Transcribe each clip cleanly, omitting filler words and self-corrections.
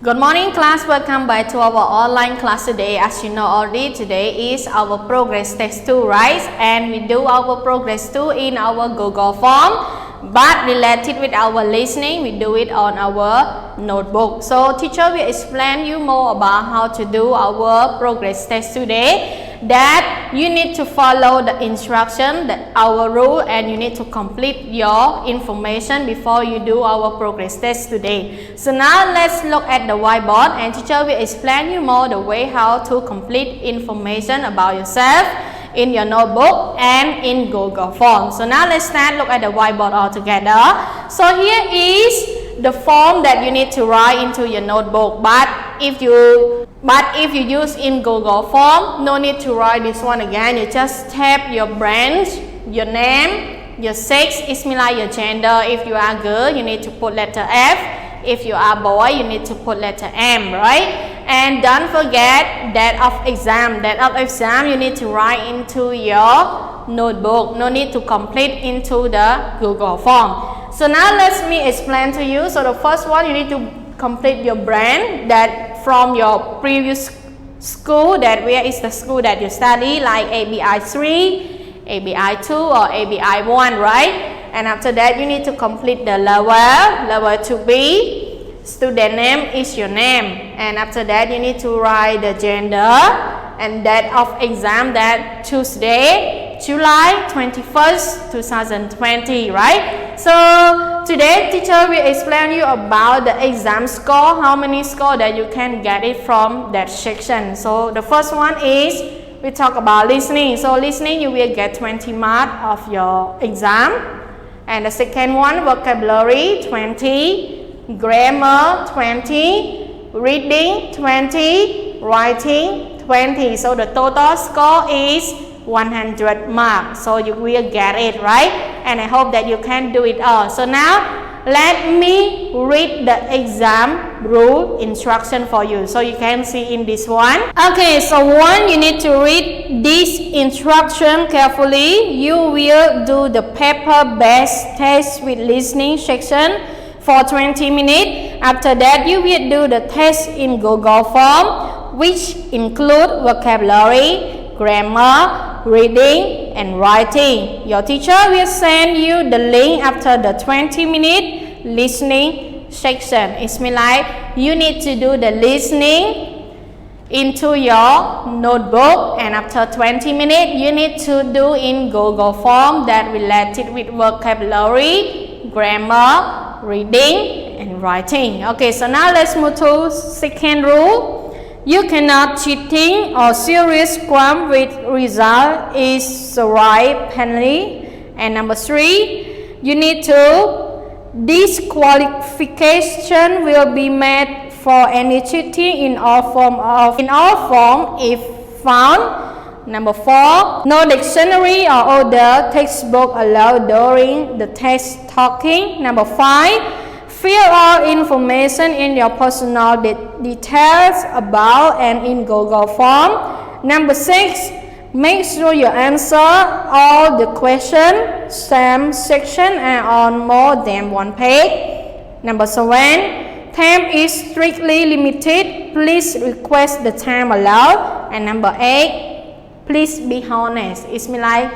Good morning class, welcome back to our online class today. As you know already, today is our progress test 2, right? And we do our progress 2 in our Google form, but related with our listening, we do it on our notebook. So teacher will explain you more about how to do our progress test today. That you need to follow the instruction, our rule, and you need to complete your information before you do our progress test today. So now let's look at the whiteboard, and teacher will explain you more the way how to complete information about yourself in your notebook and in Google Form. So now let's start look at the whiteboard all together. So here is the form that you need to write into your notebook, but if you use in Google Form, no need to write this one again. You just type your branch, your name, your sex, it means like your gender. If you are girl, you need to put letter F. If you are boy, you need to put letter M, right? And don't forget date of exam. Date of exam you need to write into your notebook. No need to complete into the Google Form. So now let me explain to you. So the first one, you need to complete your brand that from your previous school, that where is the school that you study, like ABI 3, ABI 2 or ABI 1, right? And after that you need to complete the level 2B. Student name is your name, and after that you need to write the gender and date of exam, that Tuesday, July 21st, 2020, right? So today teacher will explain you about the exam score, how many score that you can get it from that section. So the first one is we talk about listening. So listening you will get 20 marks of your exam, and the second one vocabulary 20, grammar 20, reading 20, writing 20. So the total score is 100 marks. So you will get it, right? And I hope that you can do it all. So now let me read the exam rule instruction for you, so you can see in this one. Okay, so one, you need to read this instruction carefully. You will do the paper-based test with listening section for 20 minutes. After that, you will do the test in Google Form, which include vocabulary, grammar, reading, and writing. Your teacher will send you the link after the 20-minute listening section. It means like you need to do the listening into your notebook, and after 20 minutes, you need to do in Google Form that related with vocabulary, grammar, reading, and writing. Okay, so now let's move to second rule. You cannot cheating or serious crime with result is the right penalty. And number 3, you need to disqualification will be made for any cheating in all form if found. Number 4, no dictionary or other textbook allowed during the test talking. Number 5, fill all information in your personal details about and in Google Form. Number 6, make sure you answer all the questions, same section and on more than one page. Number 7, time is strictly limited. Please request the time allowed. And number 8, please be honest. It means like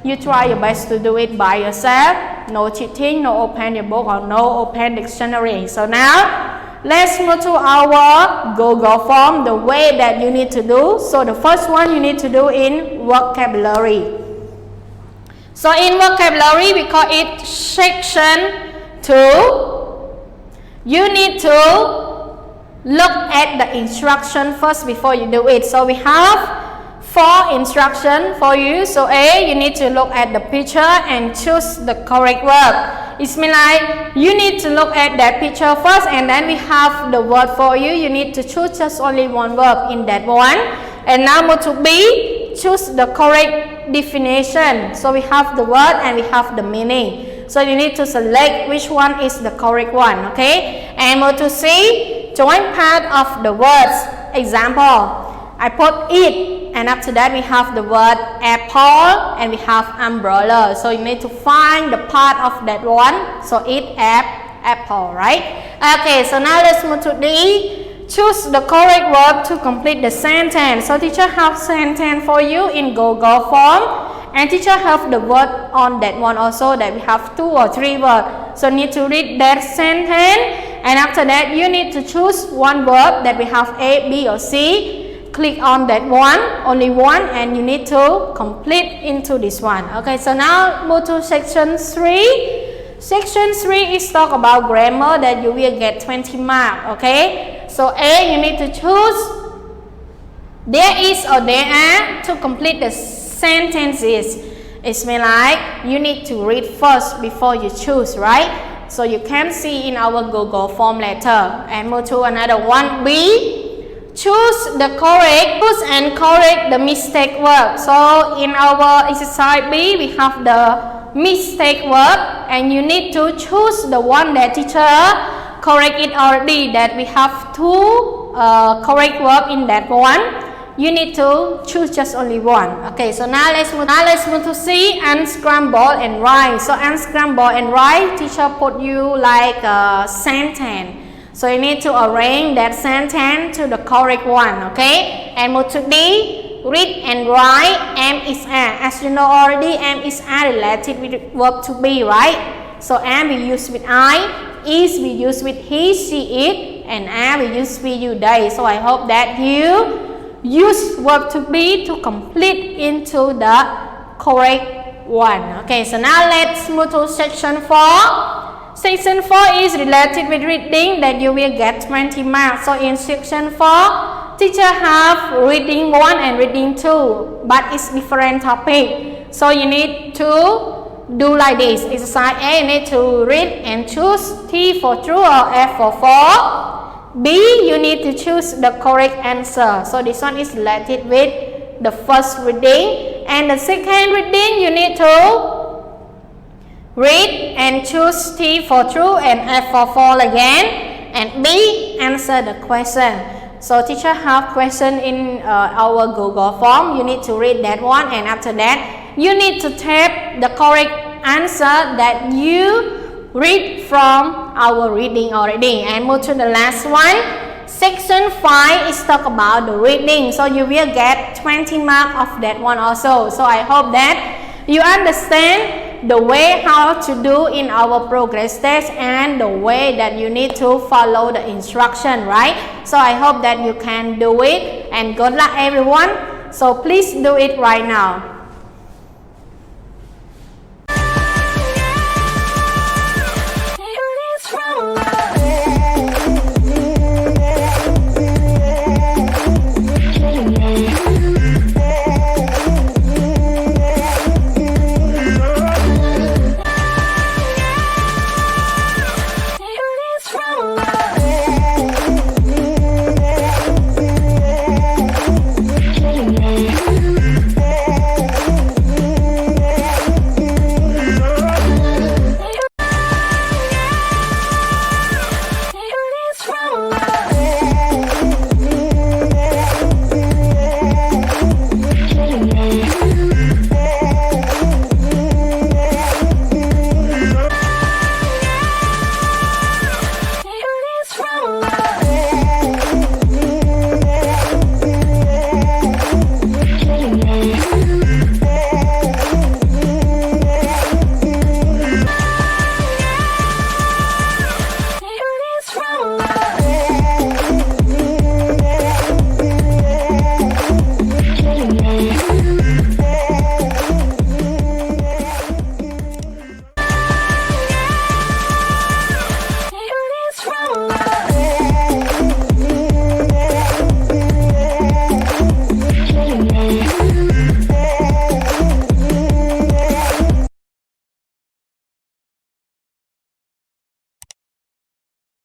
you try your best to do it by yourself. No cheating, no open your book, or no open dictionary. So now let's move to our Google Form, the way that you need to do. So the first one you need to do in vocabulary. So in vocabulary we call it section 2. You need to look at the instruction first before you do it. So we have 4 instructions for you. So A, you need to look at the picture and choose the correct word. It means like you need to look at that picture first, and then we have the word for you. You need to choose just only one word in that one. And now move to B, choose the correct definition. So we have the word and we have the meaning. So you need to select which one is the correct one, okay? And move to C, join part of the words. Example, I put it, and after that we have the word apple and we have umbrella. So you need to find the part of that one. So it apple, right? Okay, so now let's move to D. choose the correct verb to complete the sentence. So teacher have sentence for you in Google form. And teacher have the word on that one also, that we have 2 or 3 words. So need to read that sentence, and after that you need to choose one verb that we have A, B or C. Click on that one, only one, and you need to complete into this one. Okay, so now move to section 3. Section 3 is talk about grammar that you will get 20 marks. Okay, so A, you need to choose there is or there are to complete the sentences. It's mean like you need to read first before you choose, right? So you can see in our Google form letter. And move to another one, B. Choose the correct, choose and correct the mistake verb. So in our exercise B, we have the mistake verb, and you need to choose the one that teacher correct it already, that we have 2 correct verb in that one. You need to choose just only one. Okay, so now let's move to C, unscramble and write. So unscramble and write, teacher put you like a sentence. So you need to arrange that sentence to the correct one. Okay, and move to D, read and write. Am is are. As you know already, am is are related with verb to be, right? So am we use with I, is we use with he, she, it, and are we use with you, they. So I hope that you use verb to be to complete into the correct one. Okay, so now let's move to section 4. Section 4 is related with reading that you will get 20 marks. So in section 4, teacher have reading 1 and reading 2, but it's different topic. So you need to do like this. Exercise A, you need to read and choose T for true or F for false. B, you need to choose the correct answer. So this one is related with the first reading. And the second reading, you need to read and choose T for true and F for false again. And B, answer the question. So teacher have question in our Google form. You need to read that one, and after that, you need to type the correct answer that you read from our reading already. And move to the last one. Section 5 is talk about the reading. So you will get 20 marks of that one also. So I hope that you understand the way how to do in our progress test and the way that you need to follow the instruction, right? So I hope that you can do it, and good luck everyone. So please do it right now.